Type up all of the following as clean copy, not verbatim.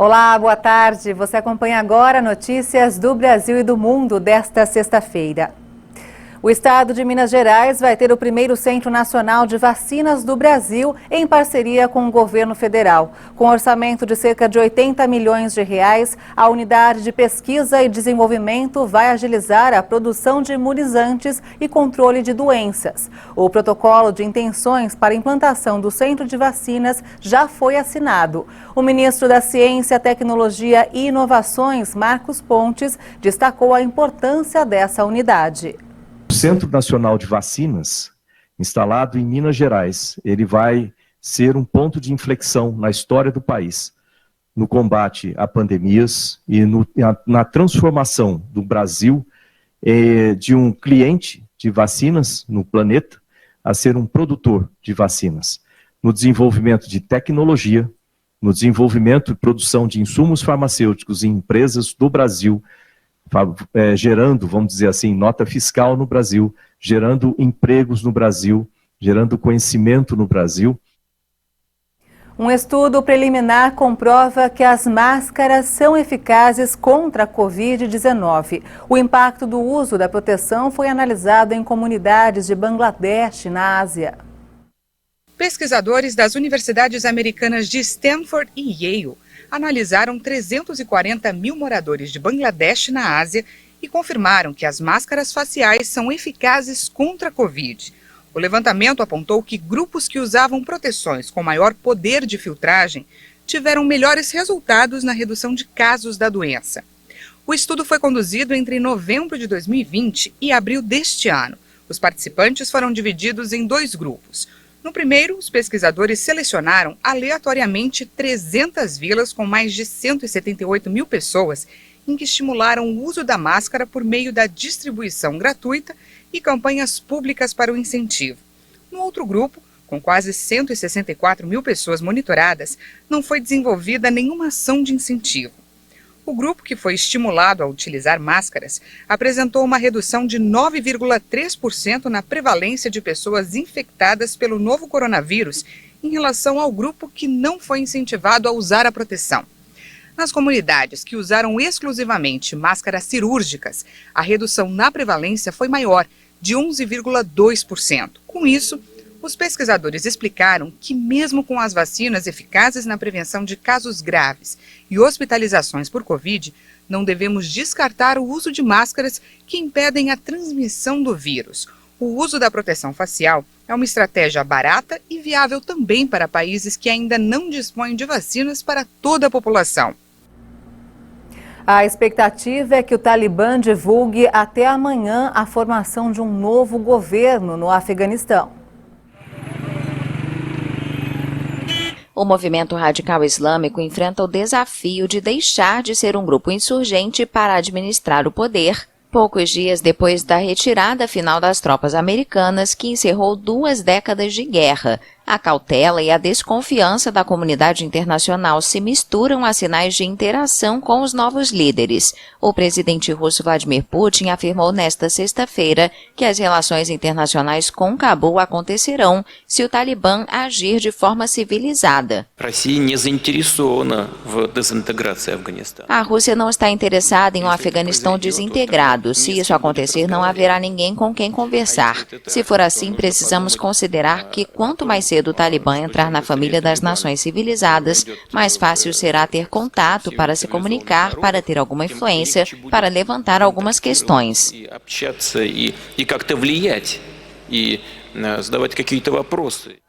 Olá, boa tarde. Você acompanha agora notícias do Brasil e do mundo desta sexta-feira. O estado de Minas Gerais vai ter o primeiro Centro Nacional de Vacinas do Brasil em parceria com o governo federal. Com orçamento de cerca de 80 milhões de reais, a unidade de pesquisa e desenvolvimento vai agilizar a produção de imunizantes e controle de doenças. O protocolo de intenções para a implantação do Centro de Vacinas já foi assinado. O ministro da Ciência, Tecnologia e Inovações, Marcos Pontes, destacou a importância dessa unidade. O Centro Nacional de Vacinas, instalado em Minas Gerais, ele vai ser um ponto de inflexão na história do país, no combate a pandemias e na transformação do Brasil de um cliente de vacinas no planeta a ser um produtor de vacinas, no desenvolvimento de tecnologia, no desenvolvimento e produção de insumos farmacêuticos em empresas do Brasil, gerando, vamos dizer assim, nota fiscal no Brasil, gerando empregos no Brasil, gerando conhecimento no Brasil. Um estudo preliminar comprova que as máscaras são eficazes contra a Covid-19. O impacto do uso da proteção foi analisado em comunidades de Bangladesh, na Ásia. Pesquisadores das universidades americanas de Stanford e Yale analisaram 340 mil moradores de Bangladesh, na Ásia, e confirmaram que as máscaras faciais são eficazes contra a Covid. O levantamento apontou que grupos que usavam proteções com maior poder de filtragem tiveram melhores resultados na redução de casos da doença. O estudo foi conduzido entre novembro de 2020 e abril deste ano. Os participantes foram divididos em 2 grupos. No primeiro, os pesquisadores selecionaram aleatoriamente 300 vilas com mais de 178 mil pessoas, em que estimularam o uso da máscara por meio da distribuição gratuita e campanhas públicas para o incentivo. No outro grupo, com quase 164 mil pessoas monitoradas, não foi desenvolvida nenhuma ação de incentivo. O grupo, que foi estimulado a utilizar máscaras, apresentou uma redução de 9,3% na prevalência de pessoas infectadas pelo novo coronavírus em relação ao grupo que não foi incentivado a usar a proteção. Nas comunidades que usaram exclusivamente máscaras cirúrgicas, a redução na prevalência foi maior, de 11,2%. Com isso, os pesquisadores explicaram que, mesmo com as vacinas eficazes na prevenção de casos graves e hospitalizações por Covid, não devemos descartar o uso de máscaras que impedem a transmissão do vírus. O uso da proteção facial é uma estratégia barata e viável também para países que ainda não dispõem de vacinas para toda a população. A expectativa é que o Talibã divulgue até amanhã a formação de um novo governo no Afeganistão. O movimento radical islâmico enfrenta o desafio de deixar de ser um grupo insurgente para administrar o poder, poucos dias depois da retirada final das tropas americanas, que encerrou 2 décadas de guerra. A cautela e a desconfiança da comunidade internacional se misturam a sinais de interação com os novos líderes. O presidente russo Vladimir Putin afirmou nesta sexta-feira que as relações internacionais com Cabul acontecerão se o Talibã agir de forma civilizada. A Rússia não está interessada em um Afeganistão desintegrado. Se isso acontecer, não haverá ninguém com quem conversar. Se for assim, precisamos considerar que quanto mais cedo o Talibã entrar na família das nações civilizadas, mais fácil será ter contato para se comunicar, para ter alguma influência, para levantar algumas questões.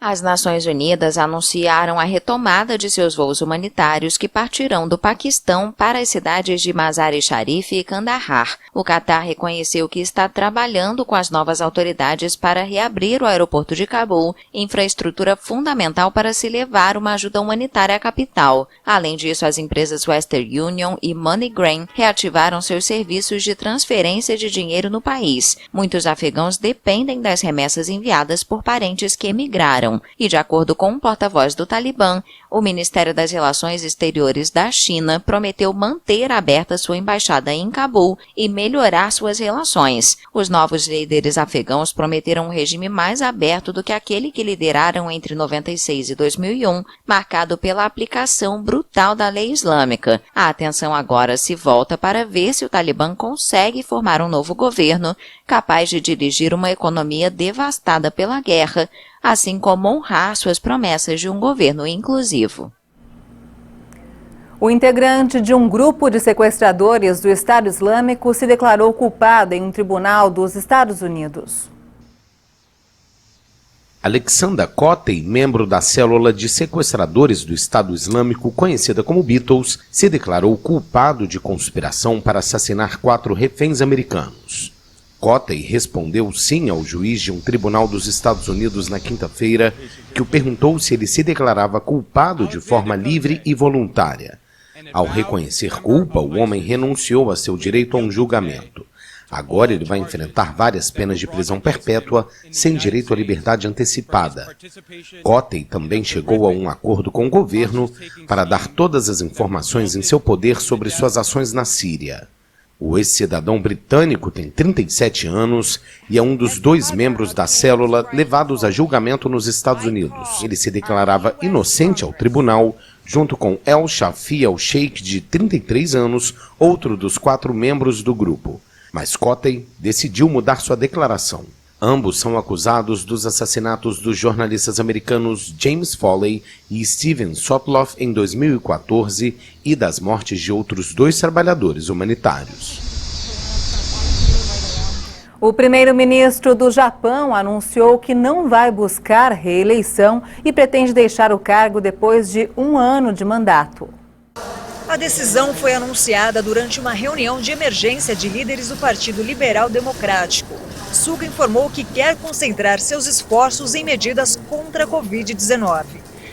As Nações Unidas anunciaram a retomada de seus voos humanitários que partirão do Paquistão para as cidades de Mazar-e-Sharif e Kandahar. O Catar reconheceu que está trabalhando com as novas autoridades para reabrir o aeroporto de Cabul, infraestrutura fundamental para se levar uma ajuda humanitária à capital. Além disso, as empresas Western Union e MoneyGram reativaram seus serviços de transferência de dinheiro no país. Muitos afegãos dependem das remessas enviadas apoiadas por parentes que emigraram. E, de acordo com um porta-voz do Talibã, o Ministério das Relações Exteriores da China prometeu manter aberta sua embaixada em Cabul e melhorar suas relações. Os novos líderes afegãos prometeram um regime mais aberto do que aquele que lideraram entre 96 e 2001, marcado pela aplicação brutal da lei islâmica. A atenção agora se volta para ver se o Talibã consegue formar um novo governo capaz de dirigir uma economia devastada pela guerra, assim como honrar suas promessas de um governo inclusivo. O integrante de um grupo de sequestradores do Estado Islâmico se declarou culpado em um tribunal dos Estados Unidos. Alexander Kotey, membro da célula de sequestradores do Estado Islâmico, conhecida como Beatles, se declarou culpado de conspiração para assassinar 4 reféns americanos. Kotey respondeu sim ao juiz de um tribunal dos Estados Unidos na quinta-feira, que o perguntou se ele se declarava culpado de forma livre e voluntária. Ao reconhecer culpa, o homem renunciou a seu direito a um julgamento. Agora ele vai enfrentar várias penas de prisão perpétua, sem direito à liberdade antecipada. Kotey também chegou a um acordo com o governo para dar todas as informações em seu poder sobre suas ações na Síria. O ex-cidadão britânico tem 37 anos e é um dos 2 membros da célula levados a julgamento nos Estados Unidos. Ele se declarava inocente ao tribunal, junto com El Shafi El-Sheikh, de 33 anos, outro dos 4 membros do grupo. Mas Kotey decidiu mudar sua declaração. Ambos são acusados dos assassinatos dos jornalistas americanos James Foley e Steven Sotloff em 2014 e das mortes de outros 2 trabalhadores humanitários. O primeiro-ministro do Japão anunciou que não vai buscar reeleição e pretende deixar o cargo depois de 1 ano de mandato. A decisão foi anunciada durante uma reunião de emergência de líderes do Partido Liberal Democrático. Suga informou que quer concentrar seus esforços em medidas contra a Covid-19.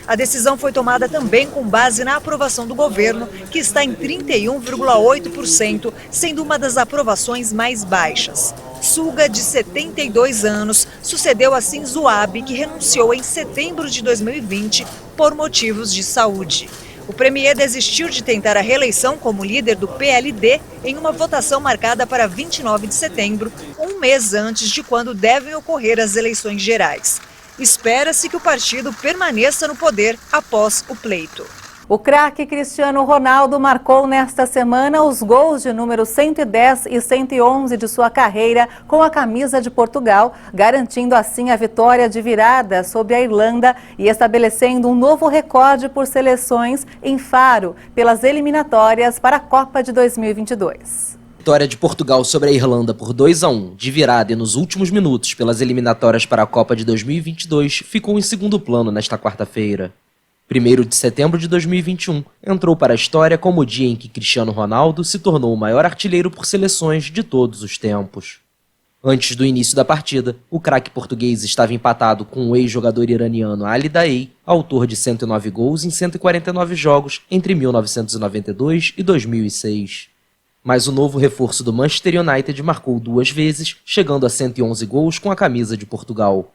A decisão foi tomada também com base na aprovação do governo, que está em 31,8%, sendo uma das aprovações mais baixas. Suga, de 72 anos, sucedeu a Shinzo Abe, que renunciou em setembro de 2020 por motivos de saúde. O premier desistiu de tentar a reeleição como líder do PLD em uma votação marcada para 29 de setembro, um mês antes de quando devem ocorrer as eleições gerais. Espera-se que o partido permaneça no poder após o pleito. O craque Cristiano Ronaldo marcou nesta semana os gols de número 110 e 111 de sua carreira com a camisa de Portugal, garantindo assim a vitória de virada sobre a Irlanda e estabelecendo um novo recorde por seleções em Faro pelas eliminatórias para a Copa de 2022. Vitória de Portugal sobre a Irlanda por 2-1, de virada e nos últimos minutos pelas eliminatórias para a Copa de 2022, ficou em segundo plano nesta quarta-feira. 1º de setembro de 2021 entrou para a história como o dia em que Cristiano Ronaldo se tornou o maior artilheiro por seleções de todos os tempos. Antes do início da partida, o craque português estava empatado com o ex-jogador iraniano Ali Daei, autor de 109 gols em 149 jogos entre 1992 e 2006. Mas o novo reforço do Manchester United marcou 2 vezes, chegando a 111 gols com a camisa de Portugal.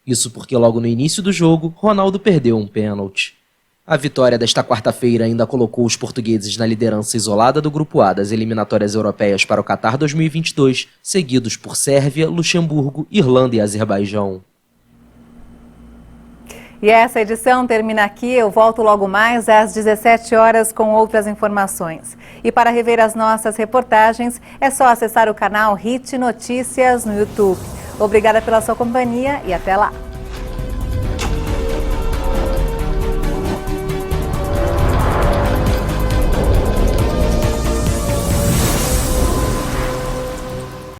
Isso porque logo no início do jogo, Ronaldo perdeu um pênalti. A vitória desta quarta-feira ainda colocou os portugueses na liderança isolada do Grupo A das eliminatórias europeias para o Qatar 2022, seguidos por Sérvia, Luxemburgo, Irlanda e Azerbaijão. E essa edição termina aqui. Eu volto logo mais às 17 horas com outras informações. E para rever as nossas reportagens, é só acessar o canal HIT Notícias no YouTube. Obrigada pela sua companhia e até lá.